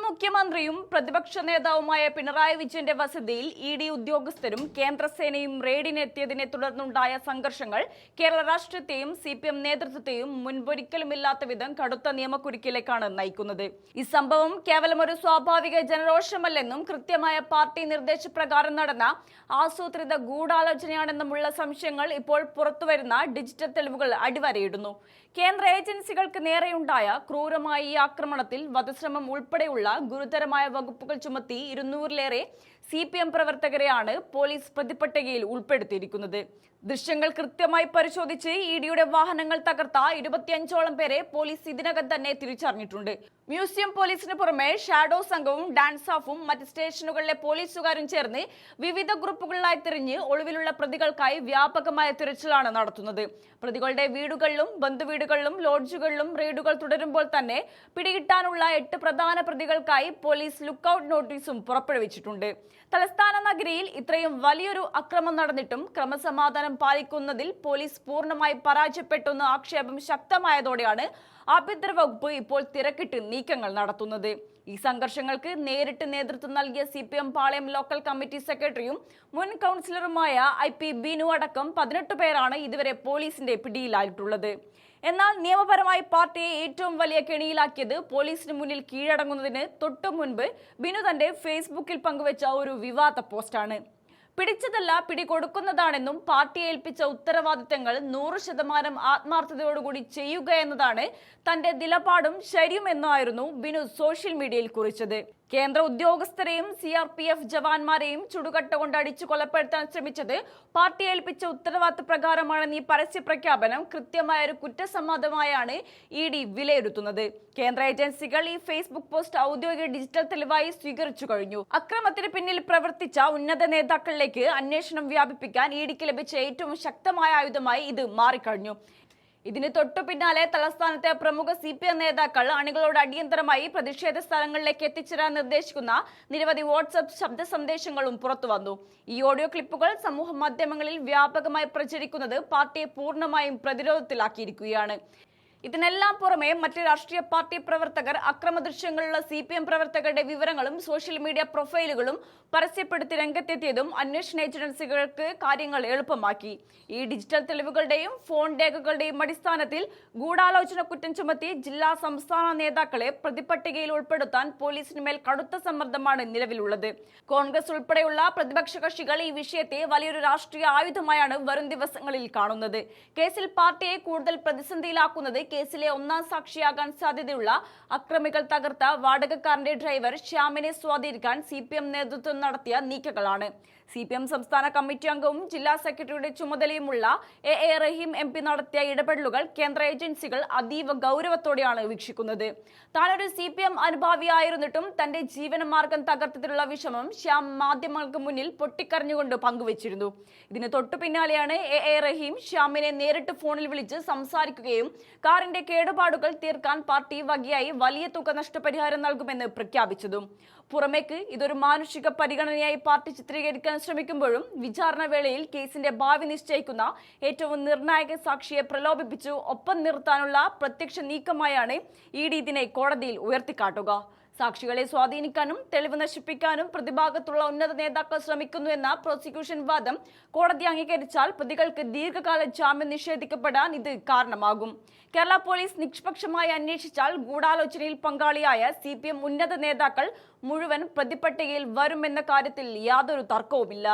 മുഖ്യമന്ത്രിയും പ്രതിപക്ഷ നേതാവുമായ പിണറായി വിജയന്റെ വസതിയിൽ ഇഡി ഉദ്യോഗസ്ഥരും കേന്ദ്രസേനയും റെയ്ഡിനെത്തിയതിനെ തുടർന്നുണ്ടായ സംഘർഷങ്ങൾ കേരള രാഷ്ട്രീയത്തെയും സിപിഎം നേതൃത്വത്തെയും മുൻപൊരിക്കലുമില്ലാത്ത വിധം കടുത്ത നിയമക്കുരുക്കിലേക്കാണ് നയിക്കുന്നത്. ഈ സംഭവം കേവലം ഒരു സ്വാഭാവിക ജനരോഷമല്ലെന്നും കൃത്യമായ പാർട്ടി നിർദ്ദേശപ്രകാരം നടന്ന ആസൂത്രിത ഗൂഢാലോചനയാണെന്നുമുള്ള സംശയങ്ങൾ ഇപ്പോൾ പുറത്തുവരുന്ന ഡിജിറ്റൽ തെളിവുകൾ അടിവരയിടുന്നു. കേന്ദ്ര ഏജൻസികൾക്ക് നേരെയുണ്ടായ ക്രൂരമായ ഈ ആക്രമണത്തിൽ വധശ്രമം ഉൾപ്പെടെയുള്ള ഗുരുതരമായ വകുപ്പുകൾ ചുമത്തി 200-ലേറെ സിപിഎം പ്രവർത്തകരെയാണ് പോലീസ് പ്രതിപട്ടികയിൽ ഉൾപ്പെടുത്തിയിരിക്കുന്നത്. ദൃശ്യങ്ങൾ കൃത്യമായി പരിശോധിച്ച് ഇഡിയുടെ വാഹനങ്ങൾ തകർത്ത 25ഓളം പേരെ പോലീസ് ഇതിനകം തന്നെ തിരിച്ചറിഞ്ഞിട്ടുണ്ട്. മ്യൂസിയം പോലീസിന് പുറമെ ഷാഡോ സംഘവും ഡാൻസ് ഓഫും മറ്റ് സ്റ്റേഷനുകളിലെ പോലീസുകാരും ചേർന്ന് വിവിധ ഗ്രൂപ്പുകളിലായി തിരിഞ്ഞ് ഒളിവിലുള്ള പ്രതികൾക്കായി വ്യാപകമായ തിരച്ചിലാണ് നടത്തുന്നത്. പ്രതികളുടെ വീടുകളിലും ബന്ധുവീടുകളിലും ലോഡ്ജുകളിലും റെയ്ഡുകൾ തുടരുമ്പോൾ തന്നെ പിടികിട്ടാനുള്ള 8 പ്രധാന പ്രതികൾക്കായി പോലീസ് ലുക്കൌട്ട് നോട്ടീസും പുറപ്പെടുവിച്ചിട്ടുണ്ട്. തലസ്ഥാന നഗരിയിൽ ഇത്രയും വലിയൊരു അക്രമം നടന്നിട്ടും ക്രമസമാധാനം പാലിക്കുന്നതിൽ പോലീസ് പൂർണ്ണമായി പരാജയപ്പെട്ടെന്ന ആക്ഷേപം ശക്തമായതോടെയാണ് ആഭ്യന്തര വകുപ്പ് ഇപ്പോൾ തിരക്കിട്ട് നീക്കങ്ങൾ നടത്തുന്നത്. ഈ സംഘർഷങ്ങൾക്ക് നേരിട്ട് നേതൃത്വം നൽകിയ സിപിഎം പാളയം ലോക്കൽ കമ്മിറ്റി സെക്രട്ടറിയും മുൻ കൗൺസിലറുമായ IP ബിനു അടക്കം 18 പേരാണ് ഇതുവരെ പോലീസിന്റെ പിടിയിലായിട്ടുള്ളത്. എന്നാൽ നിയമപരമായി പാർട്ടിയെ ഏറ്റവും വലിയ കെണിയിലാക്കിയത് പോലീസിന് മുന്നിൽ കീഴടങ്ങുന്നതിന് തൊട്ടു മുൻപ് ബിനു തന്റെ ഫേസ്ബുക്കിൽ പങ്കുവച്ച ഒരു വിവാദ പോസ്റ്റാണ്. പിടിച്ചതല്ല പിടികൊടുക്കുന്നതാണെന്നും പാർട്ടിയെ ഏൽപ്പിച്ച ഉത്തരവാദിത്തങ്ങൾ 100% ആത്മാർത്ഥതയോടുകൂടി ചെയ്യുക എന്നതാണ് തന്റെ നിലപാടും ശരിയുമെന്നായിരുന്നു ബിനു സോഷ്യൽ മീഡിയയിൽ കുറിച്ചത്. കേന്ദ്ര ഉദ്യോഗസ്ഥരെയും CRPF ജവാന്മാരെയും ചുടുകട്ട കൊണ്ട് അടിച്ചു കൊലപ്പെടുത്താൻ ശ്രമിച്ചത് പാർട്ടി ഏൽപ്പിച്ച ഉത്തരവാദിത്ത പ്രകാരമാണെന്ന് ഈ പരസ്യ പ്രഖ്യാപനം കൃത്യമായ ഒരു കുറ്റസമ്മതമായാണ് ED വിലയിരുത്തുന്നത്. കേന്ദ്ര ഏജൻസികൾ ഈ ഫേസ്ബുക്ക് പോസ്റ്റ് ഔദ്യോഗിക ഡിജിറ്റൽ തെളിവായി സ്വീകരിച്ചു കഴിഞ്ഞു. അക്രമത്തിന് പിന്നിൽ പ്രവർത്തിച്ച ഉന്നത നേതാക്കളിലേക്ക് അന്വേഷണം വ്യാപിപ്പിക്കാൻ EDക്ക് ലഭിച്ച ഏറ്റവും ശക്തമായ ആയുധമായി ഇത് മാറിക്കഴിഞ്ഞു. ഇതിന് തൊട്ടു പിന്നാലെ തലസ്ഥാനത്തെ പ്രമുഖ CPM നേതാക്കൾ അണികളോട് അടിയന്തരമായി പ്രതിഷേധ സ്ഥലങ്ങളിലേക്ക് എത്തിച്ചേരാൻ നിർദ്ദേശിക്കുന്ന നിരവധി വാട്സ്ആപ്പ് ശബ്ദ സന്ദേശങ്ങളും പുറത്തുവന്നു. ഈ ഓഡിയോ ക്ലിപ്പുകൾ സമൂഹ മാധ്യമങ്ങളിൽ വ്യാപകമായി പ്രചരിക്കുന്നത് പാർട്ടിയെ പൂർണ്ണമായും പ്രതിരോധത്തിലാക്കിയിരിക്കുകയാണ്. ഇതിനെല്ലാം പുറമെ മറ്റ് രാഷ്ട്രീയ പാർട്ടി പ്രവർത്തകർ അക്രമ ദൃശ്യങ്ങളുള്ള CPM പ്രവർത്തകരുടെ വിവരങ്ങളും സോഷ്യൽ മീഡിയ പ്രൊഫൈലുകളും പരസ്യപ്പെടുത്തി രംഗത്തെത്തിയതും അന്വേഷണ ഏജൻസികൾക്ക് കാര്യങ്ങൾ എളുപ്പമാക്കി. ഈ ഡിജിറ്റൽ തെളിവുകളുടെയും ഫോൺ രേഖകളുടെയും അടിസ്ഥാനത്തിൽ ഗൂഢാലോചന കുറ്റം ചുമത്തി ജില്ലാ സംസ്ഥാന നേതാക്കളെ പ്രതിപട്ടികയിൽ ഉൾപ്പെടുത്താൻ പോലീസിന് മേൽ കടുത്ത സമ്മർദ്ദമാണ് നിലവിലുള്ളത്. കോൺഗ്രസ് ഉൾപ്പെടെയുള്ള പ്രതിപക്ഷ കക്ഷികൾ ഈ വിഷയത്തെ വലിയൊരു രാഷ്ട്രീയ ആയുധമായാണ് വരും ദിവസങ്ങളിൽ കാണുന്നത്. കേസിൽ പാർട്ടിയെ കൂടുതൽ പ്രതിസന്ധിയിലാക്കുന്നത് കേസിലെ ഒന്നാം സാക്ഷിയാകാൻ സാധ്യതയുള്ള അക്രമികൾ തകർത്ത വാടകക്കാരന്റെ ഡ്രൈവർ ശ്യാമിനെ സ്വാധീനിക്കാൻ CPM നേതൃത്വം നടത്തിയ നീക്കങ്ങളാണ്. CPM സംസ്ഥാന കമ്മിറ്റി അംഗവും ജില്ലാ സെക്രട്ടറിയുടെ ചുമതലയുമുള്ള AA റഹീം MP നടത്തിയ ഇടപെടലുകൾ കേന്ദ്ര ഏജൻസികൾ അതീവ ഗൗരവത്തോടെയാണ് വീക്ഷിക്കുന്നത്. താനൊരു CPM അനുഭാവിയായിരുന്നിട്ടും തന്റെ ജീവനമാർഗം തകർത്തതിലുള്ള വിഷമം ശ്യാം മാധ്യമങ്ങൾക്ക് മുന്നിൽ പൊട്ടിക്കരഞ്ഞുകൊണ്ട് പങ്കുവച്ചിരുന്നു. ഇതിന് തൊട്ടു പിന്നാലെയാണ് AA റഹീം ശ്യാമിനെ നേരിട്ട് ഫോണിൽ വിളിച്ച് സംസാരിക്കുകയും കാറിന്റെ കേടുപാടുകൾ തീർക്കാൻ പാർട്ടി വകയായി വലിയ തുക നഷ്ടപരിഹാരം നൽകുമെന്ന് പ്രഖ്യാപിച്ചതും. പുറമേക്ക് ഇതൊരു മാനുഷിക പരിഗണനയായി പാർട്ടി ചിത്രീകരിക്കാൻ ശ്രമിക്കുമ്പോഴും വിചാരണ വേളയിൽ കേസിന്റെ ഭാവി നിശ്ചയിക്കുന്ന ഏറ്റവും നിർണായക സാക്ഷിയെ പ്രലോഭിപ്പിച്ചു ഒപ്പം നിർത്താനുള്ള പ്രത്യക്ഷ നീക്കമായാണ് ED ഇതിനെ കോടതിയിൽ ഉയർത്തിക്കാട്ടുക. സാക്ഷികളെ സ്വാധീനിക്കാനും തെളിവ് നശിപ്പിക്കാനും പ്രതിഭാഗത്തുള്ള ഉന്നത നേതാക്കൾ ശ്രമിക്കുന്നു എന്ന പ്രോസിക്യൂഷൻ വാദം കോടതി അംഗീകരിച്ചാൽ പ്രതികൾക്ക് ദീർഘകാല ജാമ്യം നിഷേധിക്കപ്പെടാൻ ഇത് കാരണമാകും. കേരള പോലീസ് നിഷ്പക്ഷമായി അന്വേഷിച്ചാൽ ഗൂഢാലോചനയിൽ പങ്കാളിയായ CPM ഉന്നത നേതാക്കൾ മുഴുവൻ പ്രതിപട്ടികയിൽ വരുമെന്ന കാര്യത്തിൽ യാതൊരു തർക്കവുമില്ല.